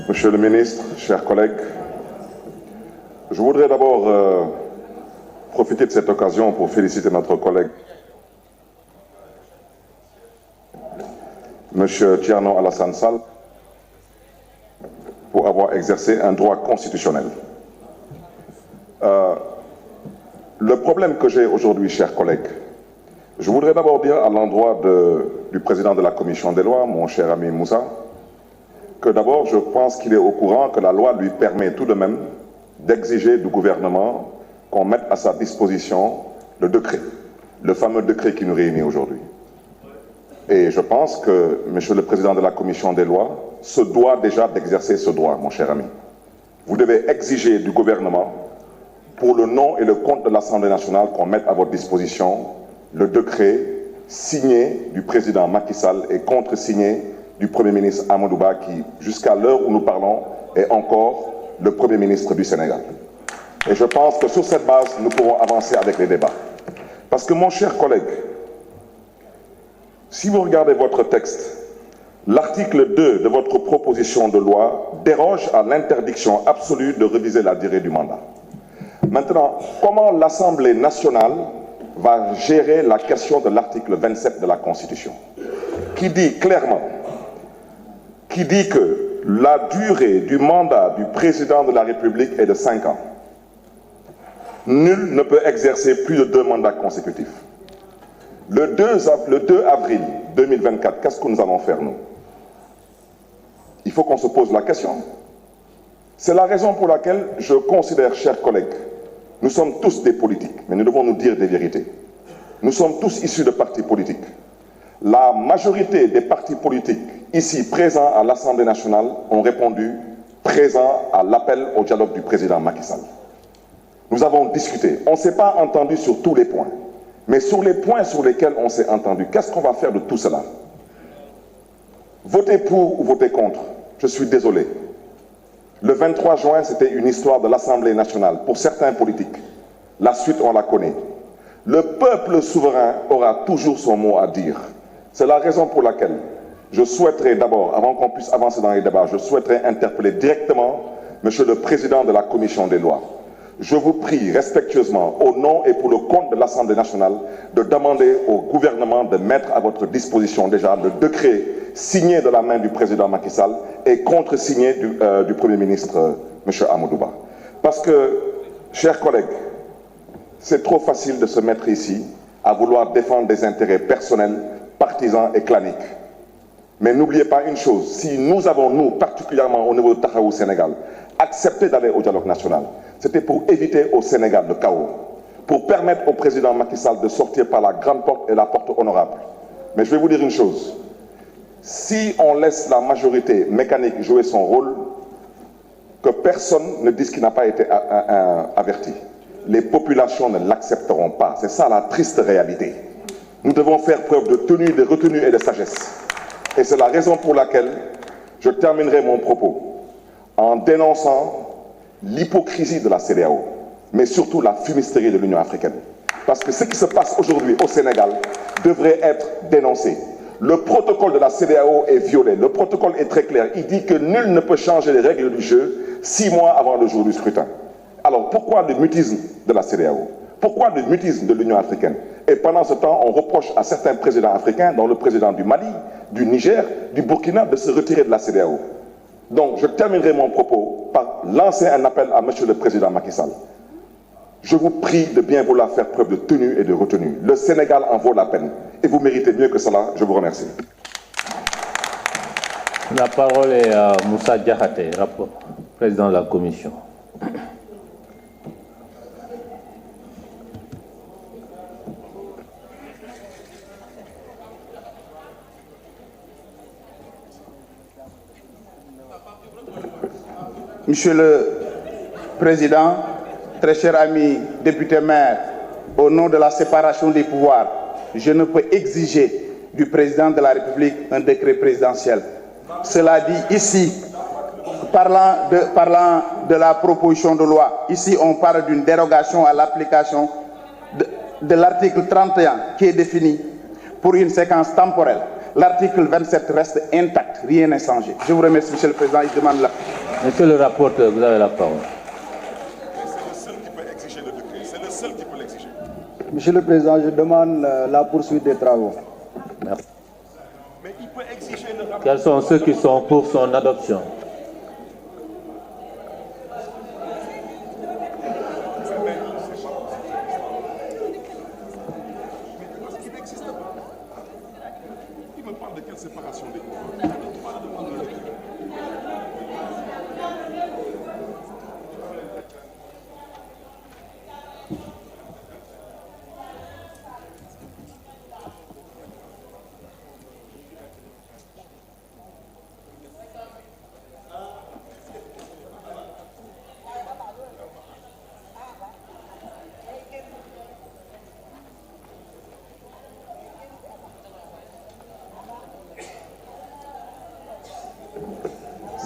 Monsieur le ministre, chers collègues, je voudrais d'abord profiter de cette occasion pour féliciter notre collègue Monsieur Thierno Alassane Sall pour avoir exercé un droit constitutionnel. Le problème que j'ai aujourd'hui, chers collègues, je voudrais d'abord dire à l'endroit du président de la commission des lois, mon cher ami Moussa, que d'abord je pense qu'il est au courant que la loi lui permet tout de même d'exiger du gouvernement qu'on mette à sa disposition le décret, le fameux décret qui nous réunit aujourd'hui. Et je pense que monsieur le président de la commission des lois se doit déjà d'exercer ce droit, mon cher ami. Vous devez exiger du gouvernement, pour le nom et le compte de l'Assemblée nationale, qu'on mette à votre disposition le décret signé du président Macky Sall et contresigné du Premier ministre Amadou Ba, qui, jusqu'à l'heure où nous parlons, est encore le Premier ministre du Sénégal. Et je pense que sur cette base, nous pourrons avancer avec les débats. Parce que, mon cher collègue, si vous regardez votre texte, l'article 2 de votre proposition de loi déroge à l'interdiction absolue de réviser la durée du mandat. Maintenant, comment l'Assemblée nationale va gérer la question de l'article 27 de la Constitution, qui dit clairement, que la durée du mandat du président de la République est de 5 ans. Nul ne peut exercer plus de 2 mandats consécutifs. Le 2 avril 2024, qu'est-ce que nous allons faire, nous? Il faut qu'on se pose la question. C'est la raison pour laquelle je considère, chers collègues, nous sommes tous des politiques, mais nous devons nous dire des vérités. Nous sommes tous issus de partis politiques. La majorité des partis politiques ici présents à l'Assemblée nationale ont répondu présent à l'appel au dialogue du président Macky Sall. Nous avons discuté. On ne s'est pas entendu sur tous les points. Mais sur les points sur lesquels on s'est entendu, qu'est-ce qu'on va faire de tout cela? Voter pour ou voter contre? Je suis désolé. Le 23 juin, c'était une histoire de l'Assemblée nationale. Pour certains politiques, la suite, on la connaît. Le peuple souverain aura toujours son mot à dire. C'est la raison pour laquelle je souhaiterais d'abord, avant qu'on puisse avancer dans les débats, je souhaiterais interpeller directement monsieur le président de la commission des lois. Je vous prie respectueusement, au nom et pour le compte de l'Assemblée nationale, de demander au gouvernement de mettre à votre disposition déjà le décret signé de la main du président Macky Sall et contresigné du Premier ministre, M. Amadou Ba. Parce que, chers collègues, c'est trop facile de se mettre ici à vouloir défendre des intérêts personnels, partisans et claniques. Mais n'oubliez pas une chose, si nous avons, nous, particulièrement au niveau de Taxawu Sénégal, accepté d'aller au dialogue national, c'était pour éviter au Sénégal le chaos, pour permettre au président Macky Sall de sortir par la grande porte et la porte honorable. Mais je vais vous dire une chose, si on laisse la majorité mécanique jouer son rôle, que personne ne dise qu'il n'a pas été averti. Les populations ne l'accepteront pas. C'est ça la triste réalité. Nous devons faire preuve de tenue, de retenue et de sagesse. Et c'est la raison pour laquelle je terminerai mon propos en dénonçant l'hypocrisie de la CEDEAO, mais surtout la fumisterie de l'Union africaine. Parce que ce qui se passe aujourd'hui au Sénégal devrait être dénoncé. Le protocole de la CEDEAO est violé. Le protocole est très clair. Il dit que nul ne peut changer les règles du jeu 6 mois avant le jour du scrutin. Alors pourquoi le mutisme de la CEDEAO? Pourquoi le mutisme de l'Union africaine? Et pendant ce temps, on reproche à certains présidents africains, dont le président du Mali, du Niger, du Burkina, de se retirer de la CEDEAO. Donc je terminerai mon propos par lancer un appel à monsieur le président Macky Sall. Je vous prie de bien vouloir faire preuve de tenue et de retenue. Le Sénégal en vaut la peine. Et vous méritez mieux que cela. Je vous remercie. La parole est à Moussa Diakhaté, président de la commission. Monsieur le Président, très cher ami député maire, au nom de la séparation des pouvoirs, je ne peux exiger du président de la République un décret présidentiel. Cela dit, ici, parlant de la proposition de loi, ici on parle d'une dérogation à l'application de l'article 31 qui est défini pour une séquence temporelle. l'article 27 reste intact, rien n'est changé. Je vous remercie, Monsieur le Président. Il demande la... Monsieur le rapporteur, vous avez la parole. C'est le seul qui peut exiger le décret. C'est le seul qui peut l'exiger. Monsieur le Président, je demande la poursuite des travaux. Merci. Mais il peut exiger le rapport. Quels sont ceux qui sont pour son adoption? Il me parle de quelle séparation des pouvoirs?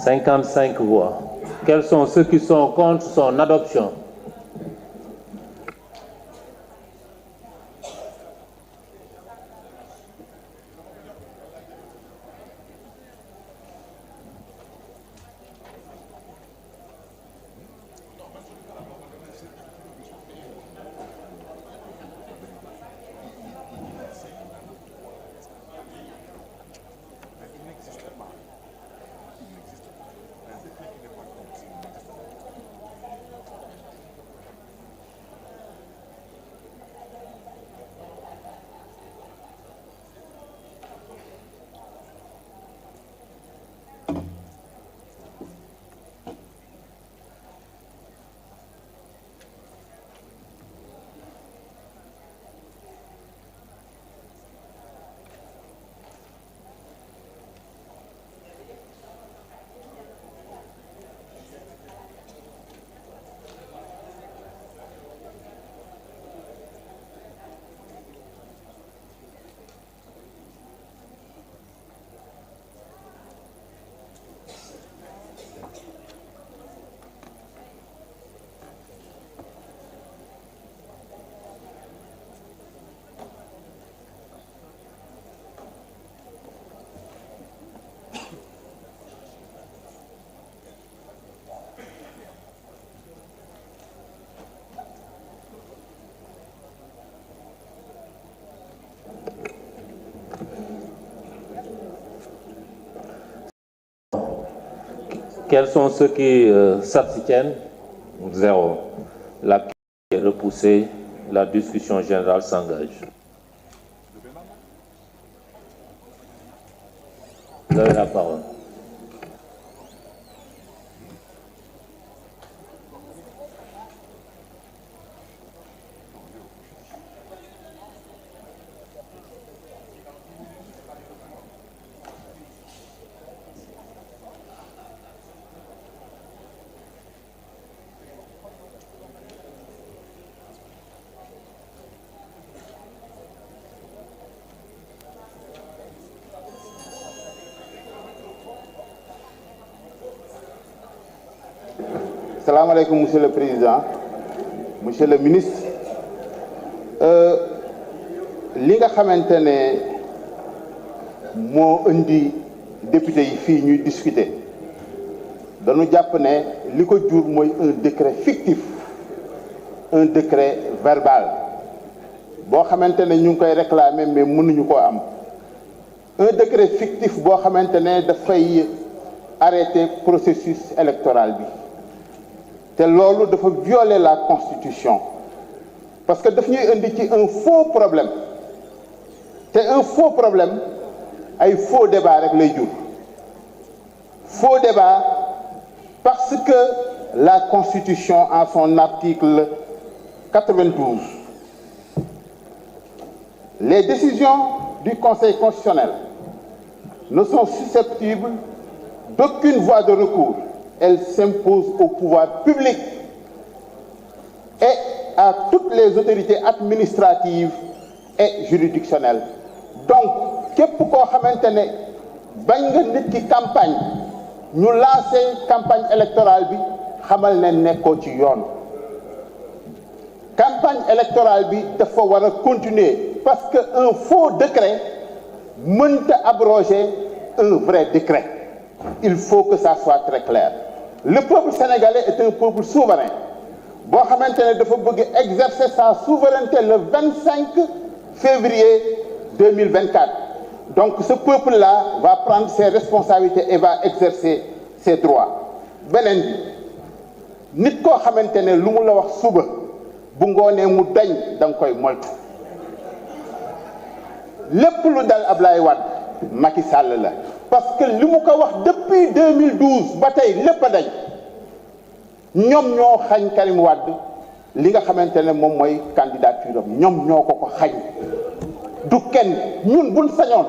« 55 voix. Quels sont ceux qui sont contre son adoption? Quels sont ceux qui s'abstiennent? 0. La question est repoussée. La discussion générale s'engage. Vous avez la parole. Salam alaikum, Monsieur le Président, Monsieur le Ministre. Li nga xamantene mo indi député yi fi ñuy discuter dañu japp ne liko jur moy un décret fictif, un décret verbal bo xamantene ñu ngi koy réclamer mais mënuñu ko am. Un décret fictif bo xamantene da fay arrêter processus électoral bi. C'est lolu dafa violer la constitution parce que daf ñuy indi ci un faux problème. C'est un faux problème, ay faux débat rek lay jur. Faux débat parce que la constitution en son article 92, les décisions du Conseil constitutionnel ne sont susceptibles d'aucune voie de recours. Elles s'imposent au pouvoir public et à toutes les autorités administratives et juridictionnelles. Donc, képp koo xamantene bañ nga nit ki campagne ñu lancer campagne électorale bi xamal ne nekkoo ci yoon. Campagne électorale bi dafa war a continuer parce que un faux décret mënta abroger un vrai décret. Il faut que ça soit très clair. Le peuple sénégalais est un peuple souverain boo xamante ne dafa bëgg exercer sa souveraineté le 25 février 2024. Donc ce peuple-là va prendre ses responsabilités et va exercer ses droits. beneen bi nit koo xamante ne lu mu la wax suba bu ngoonee mu dañ da nga koy moytu lépp lu dal Ablaye Wade Macky Sall la parce que li mu ko wax depuis 2012 ba tey lépp a dañ ñoom ñoo xañ Karim Wade li nga xamante ne moom mooy candidature am ñoom ñoo ko xañ du kenn ñun buñ sañoon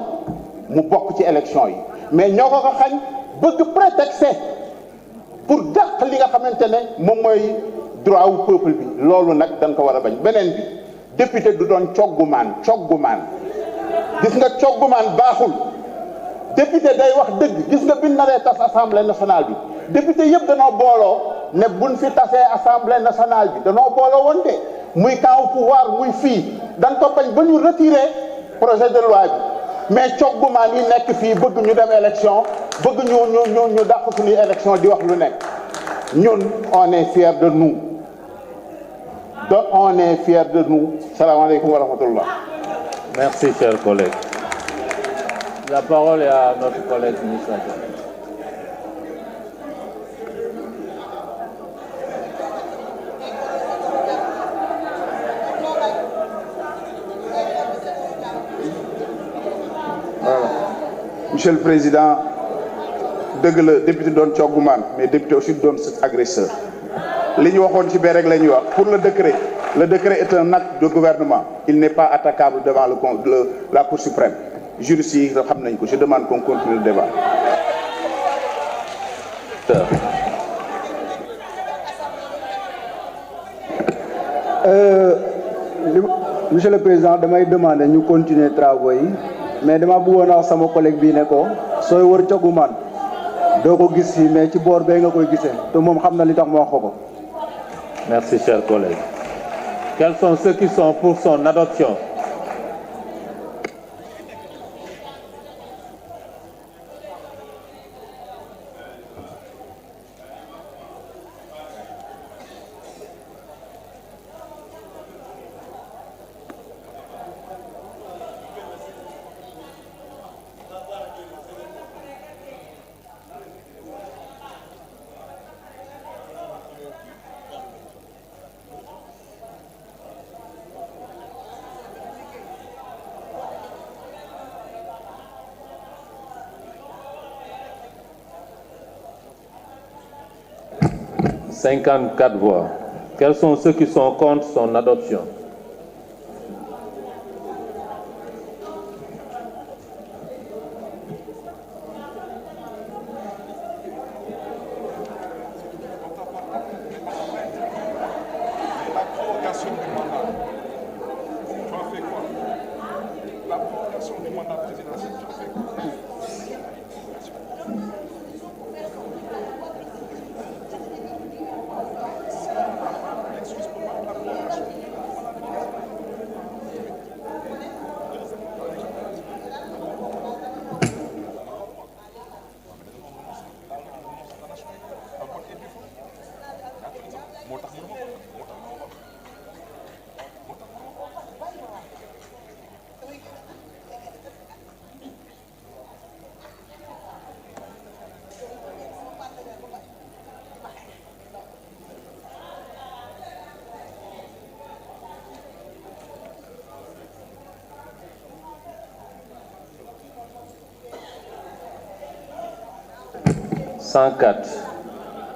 mu bokk ci élection yi mais ñoo ko xañ bëgg prétexte pour dàq li nga xamante ne moom mooy droit wu peuple bi loolu nag dañ ko war a bañ. beneen bi député du doon coggumaan gis nga coggumaan baaxul député day wax dëgg. gis nga bi naree tas assemblée nationale bi député yëpp danoo booloo ne buñ fi tasee assemblée nationale bi danoo booloo woon de muy camp pouvoir muy fii dañ ko bañ ba ñu retirer projet de loi bi mais coggumaan yi nekk fii bëgg ñu dem élection bëgg ñu dàq suñuy élection di wax lu nekk. ñun on est fiers de nous salaamaaleykum wa rahmatullah. Merci, chers collègues. La parole est à notre collègue Moussa Diagne. Monsieur le Président, dëgg la député doon coggumaan mais député aussi doon agresseur li ñu waxoon ci bee rek la ñuy wax pour le décret est un acte de gouvernement, il n'est pas attaquable devant la Cour suprême. Juristes yi xam nañ ko. Je demande qu'on continue le débat. Monsieur le Président, damay demander ñu continuer travaux yi mais dama bëggoon a wax sama collègue bii ne ko sooy wër coggumaan doo ko gis fii mais ci boor bee nga koy gisee te moom xam na li tax ma wax ko. Merci, chers collègues. Quels sont ceux qui sont pour son adoption? « 54 voix. Quels sont ceux qui sont contre son adoption? « 104.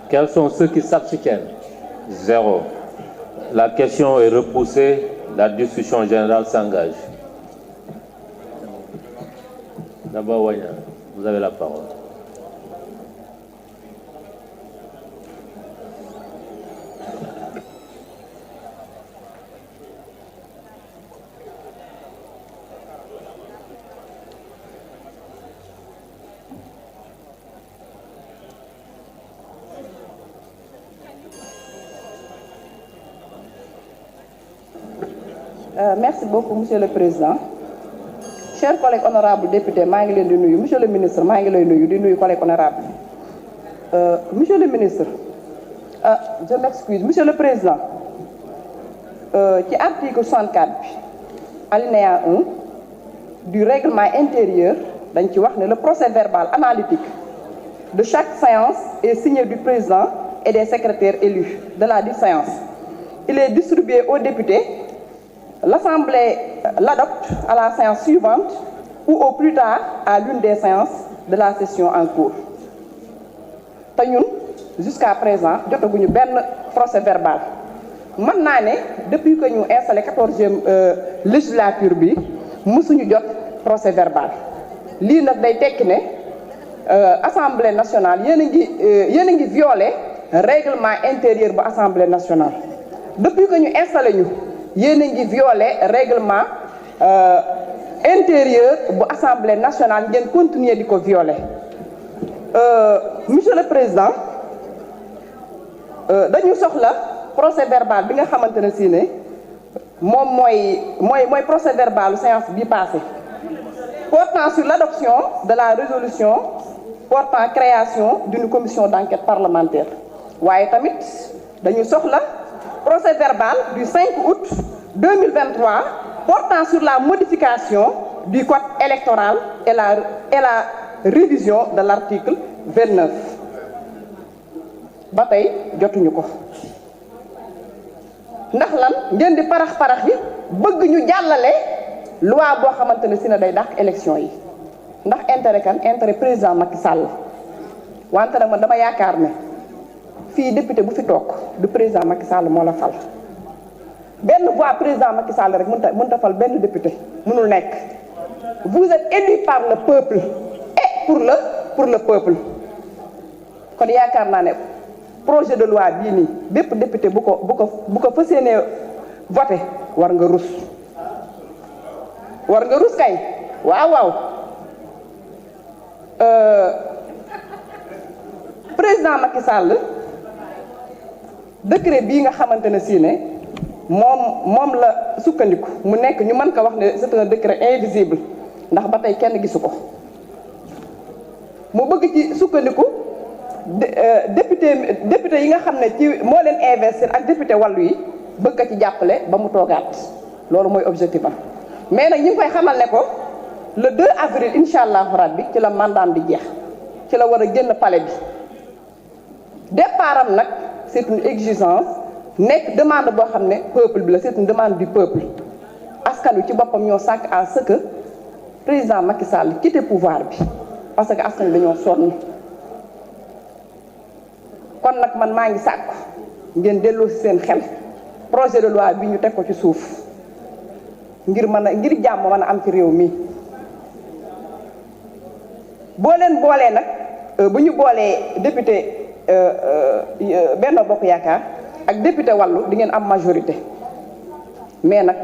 Quels sont ceux qui s'abstiennent? 0. La question est repoussée. La discussion générale s'engage. D'abord, Wanya, vous avez la parole. Merci beaucoup, Monsieur le Président. chers collègues honorables députés maa ngi leen di nuyu monsieur le ministre maa ngi lay nuyu di nuyu collègues honorables monsieur le ministre je m'excuse monsieur le président ci article 64 bi alinéa 1 du règlement intérieur dañ ci wax ne le procès verbal analytique de chaque séance est signé du président et des secrétaires élus de la dite séance. Il est distribué aux députés. L'Assemblée l'adopte à la séance suivante ou au plus tard à l'une des séances de la session en cours. te ñun jusqu'à présent jotaguñu benn procès verbal mën naa ne depuis que ñu installé 14e législature bi mësuñu jot procès verbal lii nag day tekki ne Assemblée nationale yéen a ngi violé règlement intérieur bu Assemblée nationale depuis que ñu installé ñu yéen a ngi violé règlement intérieur bu Assemblée nationale ngeen continuer di ko violer monsieur le président dañu soxla procès verbal bi nga xamante ne si ne moom mooy procès verbal séance bi passé portant sur l'adoption de la résolution portant création d'une commission d'enquête parlementaire waaye tamit dañu soxla procès verbal du 5 août 2023 portant sur la modification du code électoral et la révision de l'article 29 ba tey jotuñu ko ndax lan ngeen di parax yi bëgg ñu jàllale loi boo xamante ne si ne day dàq élection yi ndax intérêt kan intérêt président Macky Sall wante nag man dama yaakaar ne fii député bu fi toog du président Macky Sall moo la fal benn voix président Macky Sall rek mënta fal benn député mënul nekk vous êtes élu par le peuple et pour le peuple kon yaakaar naa ne projet de loi bii nii bépp député bu ko fas yéenee voté war nga rus kay waaw président Macky Sall décret bii nga xamante ne si ne moom la sukkandiku mu nekk ñu mën ko wax ne c'est un décret invisible ndax ba tey kenn gisu ko mu bëgg ci sukkandiku député yi nga xam ne ci moo leen investir ak député wàllu yi bëgg ko ci jàppale ba mu toogaat loolu mooy objectif am mais nag ñu ngi koy xamal ne ko le 2 avril incha allahu rabbi ci la mandat bi jeex ci la war a génn palais bi départ am nag c'est une exigence nekk demande boo xam ne peuple bi la c'est une demande du peuple askan wi ci boppam ñoo sàkk à ce que président Macky Sall quitte pouvoir bi parce que askan wi dañoo sonn kon nag man maa ngi sàkk ngeen delloo ci seen xel projet de loi bi ñu teg ko ci suuf ngir jàmm mën a am ci réew mi boo leen boolee nag bu ñu boolee député Benno Bokk Yaakaar ak député wàllu di ngeen am majorité mais nag